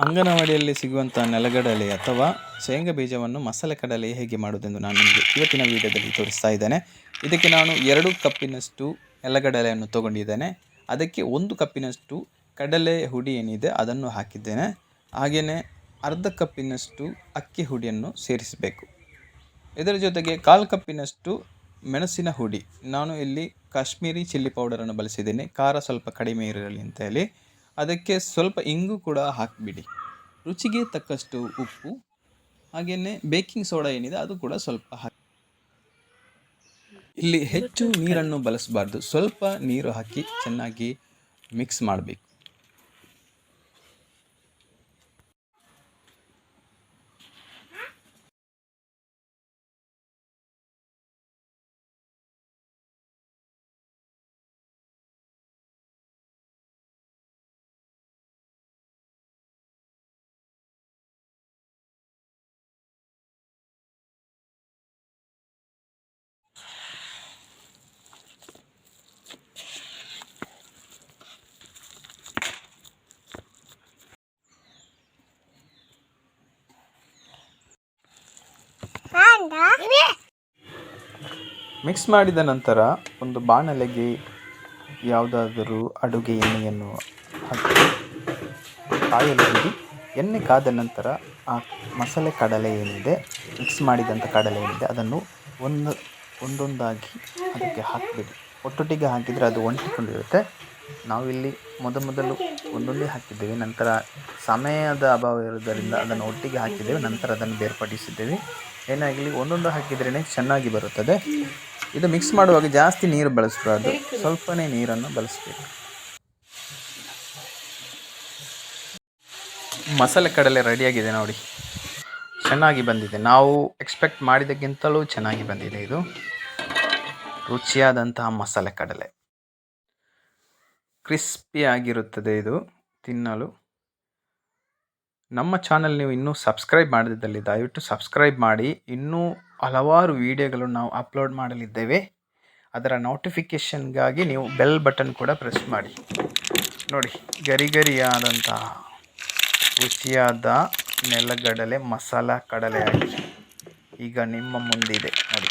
ಅಂಗನವಾಡಿಯಲ್ಲಿ ಸಿಗುವಂಥ ನೆಲಗಡಲೆ ಅಥವಾ ಶೇಂಗಾ ಬೀಜವನ್ನು ಮಸಾಲೆ ಕಡಲೆ ಹೇಗೆ ಮಾಡುವುದೆಂದು ನಾನು ನಿಮಗೆ ಇವತ್ತಿನ ವಿಡಿಯೋದಲ್ಲಿ ತೋರಿಸ್ತಾ ಇದ್ದೇನೆ. ಇದಕ್ಕೆ ನಾನು 2 ಕಪ್ಪಿನಷ್ಟು ನೆಲಗಡಲೆಯನ್ನು ತಗೊಂಡಿದ್ದೇನೆ. ಅದಕ್ಕೆ 1 ಕಪ್ಪಿನಷ್ಟು ಕಡಲೆ ಹುಡಿ ಏನಿದೆ ಅದನ್ನು ಹಾಕಿದ್ದೇನೆ. ಹಾಗೆಯೇ ಅರ್ಧ ಕಪ್ಪಿನಷ್ಟು ಅಕ್ಕಿ ಹುಡಿಯನ್ನು ಸೇರಿಸಬೇಕು. ಇದರ ಜೊತೆಗೆ 1/4 ಕಪ್ಪಿನಷ್ಟು ಮೆಣಸಿನ ಹುಡಿ. ನಾನು ಇಲ್ಲಿ ಕಾಶ್ಮೀರಿ ಚಿಲ್ಲಿ ಪೌಡರನ್ನು ಬಳಸಿದ್ದೇನೆ, ಖಾರ ಸ್ವಲ್ಪ ಕಡಿಮೆ ಇರಲಿ ಅಂತ ಹೇಳಿ. ಅದಕ್ಕೆ ಸ್ವಲ್ಪ ಇಂಗು ಕೂಡ ಹಾಕಿಬಿಡಿ. ರುಚಿಗೆ ತಕ್ಕಷ್ಟು ಉಪ್ಪು, ಹಾಗೆಯೇ ಬೇಕಿಂಗ್ ಸೋಡಾ ಏನಿದೆ ಅದು ಕೂಡ ಸ್ವಲ್ಪ ಹಾಕಿ. ಇಲ್ಲಿ ಹೆಚ್ಚು ನೀರನ್ನು ಬಳಸಬಾರ್ದು, ಸ್ವಲ್ಪ ನೀರು ಹಾಕಿ ಚೆನ್ನಾಗಿ ಮಿಕ್ಸ್ ಮಾಡಬೇಕು. ಮಿಕ್ಸ್ ಮಾಡಿದ ನಂತರ ಒಂದು ಬಾಣಲೆಗೆ ಯಾವುದಾದರೂ ಅಡುಗೆ ಎಣ್ಣೆಯನ್ನು ಹಾಕಿ ಕಾಯಲು ಬಿಡಿ. ಎಣ್ಣೆ ಕಾದ ನಂತರ ಆ ಮಸಾಲೆ ಕಡಲೆ ಏನಿದೆ, ಮಿಕ್ಸ್ ಮಾಡಿದಂಥ ಕಡಲೆ ಏನಿದೆ ಅದನ್ನು ಒಂದೊಂದಾಗಿ ಅದಕ್ಕೆ ಹಾಕಿಬಿಡಿ. ಒಟ್ಟೊಟ್ಟಿಗೆ ಹಾಕಿದರೆ ಅದು ಒಂಟಿಕೊಂಡಿರುತ್ತೆ. ನಾವಿಲ್ಲಿ ಮೊದಲು ಒಂದೊಂದೇ ಹಾಕಿದ್ದೇವೆ, ನಂತರ ಸಮಯದ ಅಭಾವ ಇರೋದರಿಂದ ಅದನ್ನು ಒಟ್ಟಿಗೆ ಹಾಕಿದ್ದೇವೆ, ನಂತರ ಅದನ್ನು ಬೇರ್ಪಡಿಸಿದ್ದೇವೆ. ಏನಾಗಲಿ ಒಂದೊಂದು ಹಾಕಿದ್ರೇ ಚೆನ್ನಾಗಿ ಬರುತ್ತದೆ. ಇದು ಮಿಕ್ಸ್ ಮಾಡುವಾಗ ಜಾಸ್ತಿ ನೀರು ಬಳಸಬಾರ್ದು, ಸ್ವಲ್ಪನೇ ನೀರನ್ನು ಬಳಸಬೇಕು. ಮಸಾಲೆ ಕಡಲೆ ರೆಡಿಯಾಗಿದೆ ನೋಡಿ, ಚೆನ್ನಾಗಿ ಬಂದಿದೆ. ನಾವು ಎಕ್ಸ್ಪೆಕ್ಟ್ ಮಾಡಿದ್ದಕ್ಕಿಂತಲೂ ಚೆನ್ನಾಗಿ ಬಂದಿದೆ. ಇದು ರುಚಿಯಾದಂತಹ ಮಸಾಲೆ ಕಡಲೆ, ಕ್ರಿಸ್ಪಿಯಾಗಿರುತ್ತದೆ ಇದು ತಿನ್ನಲು. ನಮ್ಮ ಚಾನಲ್ ನೀವು ಇನ್ನೂ ಸಬ್ಸ್ಕ್ರೈಬ್ ಮಾಡದಿದ್ದಲ್ಲಿ ದಯವಿಟ್ಟು ಸಬ್ಸ್ಕ್ರೈಬ್ ಮಾಡಿ. ಇನ್ನೂ ಹಲವಾರು ವಿಡಿಯೋಗಳು ನಾವು ಅಪ್ಲೋಡ್ ಮಾಡಲಿದ್ದೇವೆ. ಅದರ ನೋಟಿಫಿಕೇಷನ್ಗಾಗಿ ನೀವು ಬೆಲ್ ಬಟನ್ ಕೂಡ ಪ್ರೆಸ್ ಮಾಡಿ. ನೋಡಿ, ಗರಿಗರಿಯಾದಂತಹ ರುಚಿಯಾದ ನೆಲಗಡಲೆ ಮಸಾಲ ಕಡಲೆಯಾಗಿ ಈಗ ನಿಮ್ಮ ಮುಂದಿದೆ ನೋಡಿ.